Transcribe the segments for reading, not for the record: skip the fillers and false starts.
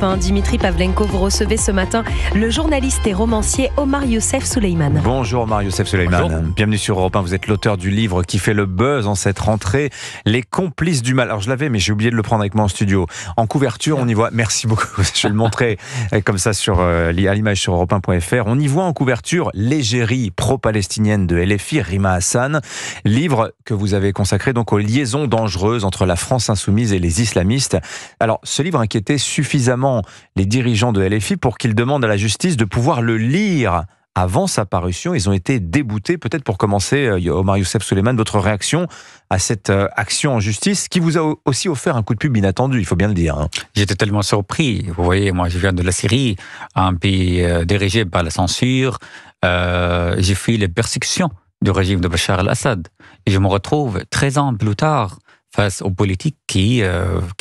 Europe 1. Dimitri Pavlenko, vous recevez ce matin le journaliste et romancier Omar Youssef Souleymane. Bonjour Omar Youssef Souleymane. Bonjour. Bienvenue sur Europe 1. Vous êtes l'auteur du livre qui fait le buzz en cette rentrée, Les complices du mal. Alors je l'avais, mais j'ai oublié de le prendre avec moi en studio. En couverture, on y voit, merci beaucoup, je vais le montrer comme ça à l'image sur europe1.fr. On y voit en couverture l'égérie pro-palestinienne de LFI, Rima Hassan. Livre que vous avez consacré donc aux liaisons dangereuses entre la France insoumise et les islamistes. Alors, ce livre inquiétait suffisamment les dirigeants de LFI pour qu'ils demandent à la justice de pouvoir le lire avant sa parution. Ils ont été déboutés. Peut-être pour commencer, Omar Youssef Souleymane, votre réaction à cette action en justice qui vous a aussi offert un coup de pub inattendu, il faut bien le dire. Hein. J'étais tellement surpris. Vous voyez, moi je viens de la Syrie, un pays dirigé par la censure. J'ai fui les persécutions du régime de Bachar el-Assad. Et je me retrouve 13 ans plus tard face aux politiques qui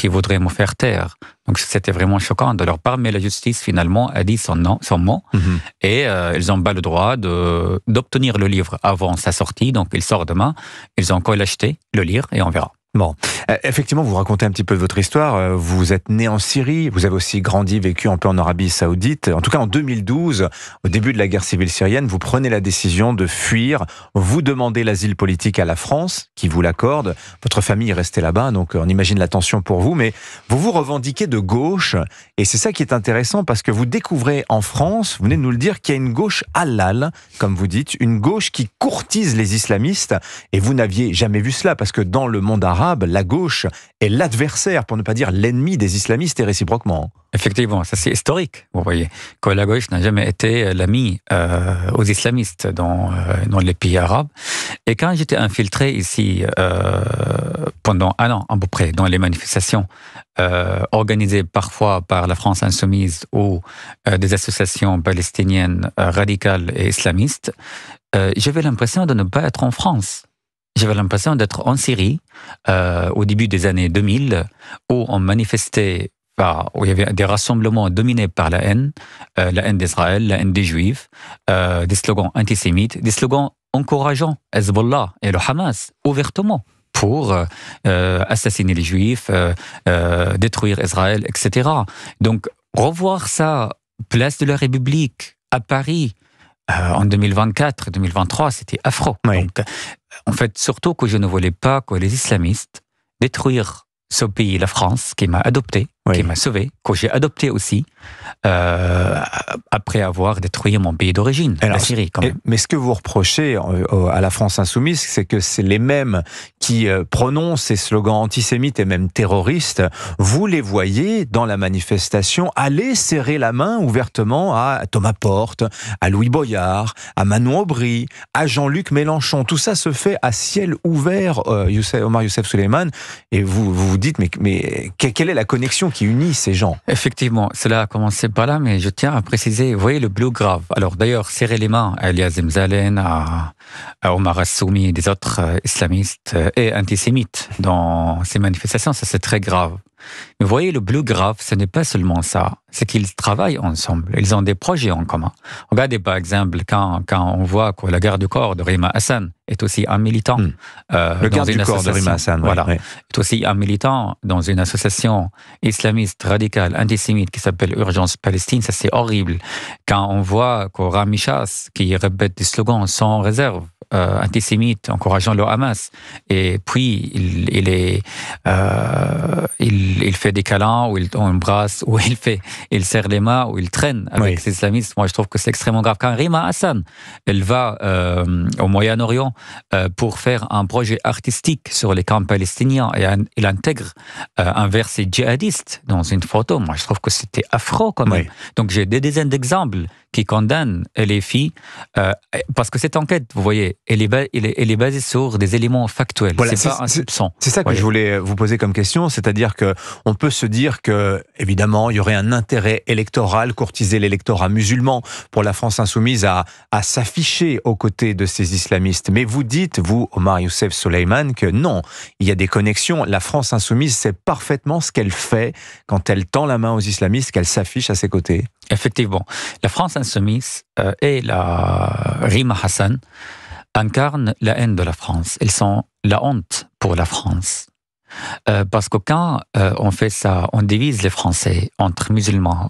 voudraient me faire taire. Donc c'était vraiment choquant de leur part, mais la justice finalement a dit son mot, et ils n'ont pas le droit d'obtenir le livre avant sa sortie, donc il sort demain, ils ont qu'à l'acheter, le lire, et on verra. Bon, effectivement, vous racontez un petit peu de votre histoire. Vous êtes né en Syrie, vous avez aussi grandi, vécu un peu en Arabie Saoudite. En tout cas, en 2012, au début de la guerre civile syrienne, vous prenez la décision de fuir. Vous demandez l'asile politique à la France, qui vous l'accorde. Votre famille est restée là-bas, donc on imagine la tension pour vous. Mais vous vous revendiquez de gauche, et c'est ça qui est intéressant, parce que vous découvrez en France, vous venez de nous le dire, qu'il y a une gauche halal, comme vous dites, une gauche qui courtise les islamistes. Et vous n'aviez jamais vu cela, parce que dans le monde arabe, la gauche est l'adversaire, pour ne pas dire l'ennemi des islamistes et réciproquement. Effectivement, ça c'est historique, vous voyez, que la gauche n'a jamais été l'ami aux islamistes dans les pays arabes. Et quand j'étais infiltré ici pendant un an à peu près dans les manifestations organisées parfois par la France insoumise ou des associations palestiniennes radicales et islamistes, j'avais l'impression de ne pas être en France. J'avais l'impression d'être en Syrie au début des années 2000, où on manifestait, où il y avait des rassemblements dominés par la haine d'Israël, la haine des Juifs, des slogans antisémites, des slogans encourageant Hezbollah et le Hamas ouvertement pour assassiner les Juifs, détruire Israël, etc. Donc, revoir ça, place de la République, à Paris, en 2024-2023, c'était affreux. Oui. Donc, en fait, surtout que je ne voulais pas que les islamistes détruisent ce pays, la France, qui m'a adopté, qui m'a sauvé, que j'ai adopté aussi, après avoir détruit mon pays d'origine, la Syrie quand même. Mais ce que vous reprochez à la France insoumise, c'est que c'est les mêmes qui prononcent ces slogans antisémites et même terroristes. Vous les voyez dans la manifestation aller serrer la main ouvertement à Thomas Porte, à Louis Boyard, à Manon Aubry, à Jean-Luc Mélenchon. Tout ça se fait à ciel ouvert, Omar Youssef Souleymane, et vous vous dites, mais quelle est la connexion qui unit ces gens? Effectivement, cela a commencé par là, mais je tiens à préciser, vous voyez le plus grave. Alors d'ailleurs, serrer les mains à Elias Mzalen, à Omar Assoumi et des autres islamistes et antisémites dans ces manifestations, ça c'est très grave. Mais vous voyez, le plus grave, ce n'est pas seulement ça, c'est qu'ils travaillent ensemble, ils ont des projets en commun. Regardez par exemple, quand on voit que la garde du corps de Rima Hassan est aussi un militant. Le garde du corps de Rima Hassan, voilà, est aussi un militant dans une association islamiste radicale, antisémite, qui s'appelle Urgence Palestine, ça c'est horrible. Quand on voit que Rami Chass, qui répète des slogans sans réserve, antisémite, encourageant le Hamas, et puis il fait des câlins, ou il embrasse, ou il serre les mains, ou il traîne avec ces islamistes. Moi, je trouve que c'est extrêmement grave. Quand Rima Hassan, elle va au Moyen-Orient pour faire un projet artistique sur les camps palestiniens, et il intègre un verset djihadiste dans une photo. Moi, je trouve que c'était affreux quand même. Donc, j'ai des dizaines d'exemples qui condamnent les filles, parce que cette enquête, vous voyez, elle est basée sur des éléments factuels. Voilà, c'est pas un soupçon. C'est ça que je voulais vous poser comme question, c'est-à-dire que on peut se dire que, évidemment, il y aurait un intérêt électoral, courtiser l'électorat musulman pour la France insoumise à s'afficher aux côtés de ces islamistes. Mais vous dites, vous, Omar Youssef Souleymane, que non, il y a des connexions. La France insoumise sait parfaitement ce qu'elle fait quand elle tend la main aux islamistes, qu'elle s'affiche à ses côtés. Effectivement. La France insoumise et la Rima Hassan incarnent la haine de la France. Elles sont la honte pour la France. Parce que quand on fait ça, on divise les Français entre musulmans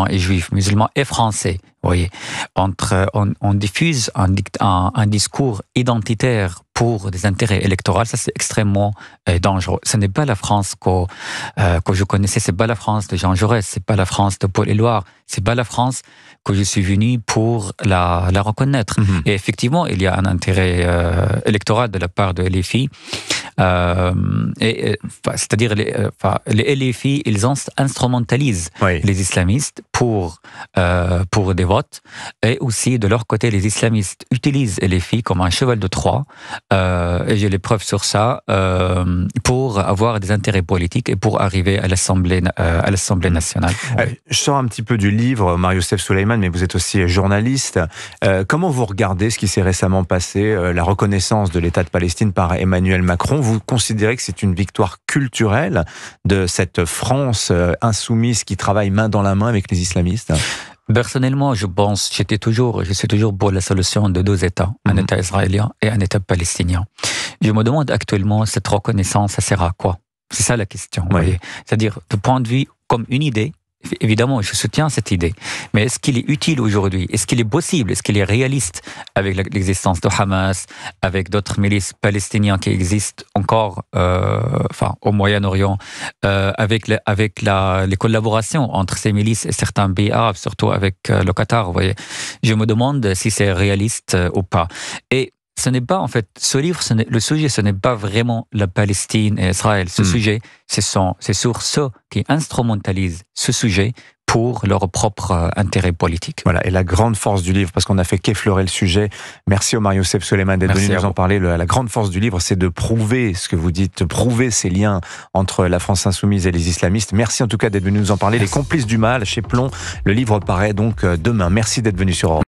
et juifs, musulmans et français. Vous voyez, on diffuse un discours identitaire pour des intérêts électoraux. Ça, c'est extrêmement dangereux. Ce n'est pas la France que je connaissais. C'est pas la France de Jean Jaurès. C'est pas la France de Paul Éluard. C'est pas la France que je suis venu pour la reconnaître. Et effectivement, il y a un intérêt électoral de la part de LFI. C'est-à-dire les LFI, ils instrumentalisent les islamistes pour des votes, et aussi de leur côté, les islamistes utilisent LFI comme un cheval de Troie, et j'ai les preuves sur ça, pour avoir des intérêts politiques et pour arriver à l'Assemblée nationale. Je sors un petit peu du livre, Marie-Youssef Souleymane, mais vous êtes aussi journaliste. Comment vous regardez ce qui s'est récemment passé, la reconnaissance de l'État de Palestine par Emmanuel Macron? Vous considérez que c'est une victoire culturelle de cette France insoumise qui travaille main dans la main avec les islamistes? Personnellement, je suis toujours pour la solution de 2 États, un État israélien et un État palestinien. Je me demande actuellement, cette reconnaissance, ça sert à quoi? C'est ça la question. C'est-à-dire, de point de vue comme une idée, évidemment, je soutiens cette idée. Mais est-ce qu'il est utile aujourd'hui? Est-ce qu'il est possible? Est-ce qu'il est réaliste avec l'existence de Hamas, avec d'autres milices palestiniennes qui existent encore au Moyen-Orient, avec les collaborations entre ces milices et certains pays arabes, surtout avec le Qatar, vous voyez. Je me demande si c'est réaliste ou pas. Et ce n'est pas, en fait, le sujet, ce n'est pas vraiment la Palestine et Israël. Ce sujet, c'est sur ceux qui instrumentalisent ce sujet pour leur propre intérêt politique. Voilà, et la grande force du livre, parce qu'on a fait qu'effleurer le sujet. Merci au Marie-Youssef Souleymane d'être venu nous en parler. La grande force du livre, c'est de prouver ce que vous dites, prouver ces liens entre la France insoumise et les islamistes. Merci en tout cas d'être venu nous en parler. Les complices du mal, chez Plomb. Le livre paraît donc demain. Merci d'être venu sur Europe.